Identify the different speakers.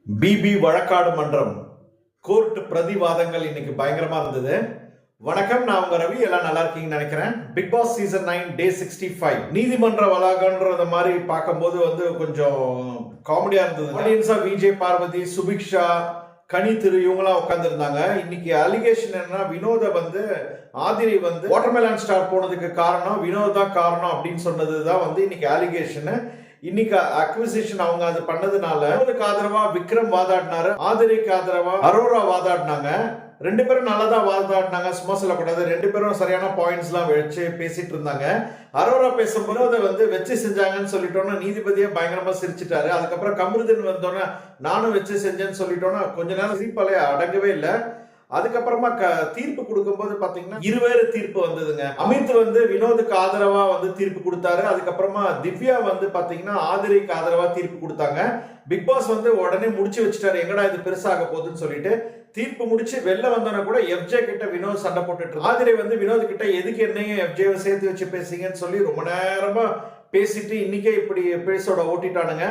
Speaker 1: BP வழக்காடு மன்றம் court பிரதிவாதங்கள் இன்னைக்கு பயங்கரமா இருந்தது. வணக்கம், நான் உங்க ரவி. எல்லாம் நல்லா இருக்கீங்கன்னு நினைக்கிறேன். பிக் பாஸ் சீசன் 9 டே 65 நீதிமன்ற வளாகம்ன்றத மாதிரி பார்க்கும்போது கொஞ்சம் காமெடியா இருந்தது. ஆடியன்ஸா விஜய், பார்வதி, சுபிக்ஷா, கனி திரு இவங்களாம் உட்காந்துருந்தாங்க. இன்னைக்கு அலிகேஷன் என்னன்னா, வினோத ஆதிரி வாட்டர்மெலன் ஸ்டார் போனதுக்கு காரணம் வினோத் தான் காரணம் அப்படின்னு சொன்னதுதான் இன்னைக்கு அலிகேஷன். இன்னைக்கு அக்விசிஷன் அவங்க அது பண்ணதுனால வினோதுக்கு ஆதரவா விக்ரம் வாதாடினாரு, ஆதிரிக்கு ஆதரவா அரோரா வாதாடினாங்க. ரெண்டு பேரும் நல்லா தான் வாதாடினாங்க, சும்மா சொல்லக்கூடாது. ரெண்டு பேரும் சரியான பாயிண்ட்ஸ் எல்லாம் வச்சு பேசிட்டு இருந்தாங்க. அரோரா பேசும்போது அதை வச்சு செஞ்சாங்கன்னு சொல்லிட்டோன்னா நீதிபதியே பயங்கரமா சிரிச்சிட்டாரு. அதுக்கப்புறம் கமருதீன் வந்தோன்னே நானும் வச்சு செஞ்சேன்னு சொல்லிட்டோன்னா கொஞ்ச நேரம் சிரிப்பாலே அடங்கவே இல்லை. அதுக்கப்புறமா தீர்ப்பு கொடுக்கும்போது பாத்தீங்கன்னா இருவேறு தீர்ப்பு வந்ததுங்க. அமித் வினோதுக்கு ஆதரவா தீர்ப்பு கொடுத்தாரு. அதுக்கப்புறமா திவ்யா பாத்தீங்கன்னா ஆதிரிக்கு ஆதரவா தீர்ப்பு கொடுத்தாங்க. பிக் பாஸ் உடனே முடிச்சு வச்சுட்டாரு, எங்கடா இது பெருசாக போகுதுன்னு சொல்லிட்டு. தீர்ப்பு முடிச்சு வெளில வந்தோன்னா கூட எஃப்ஜே கிட்ட வினோத் சண்டை போட்டுட்டு ஆதிரை வினோத் கிட்ட எதுக்கு என்னையும் எஃப்ஜேவை சேர்த்து வச்சு பேசுங்கன்னு சொல்லி ரொம்ப நேரமா பேசிட்டு இன்னைக்கே இப்படி எபிசோட ஓட்டிட்டானுங்க.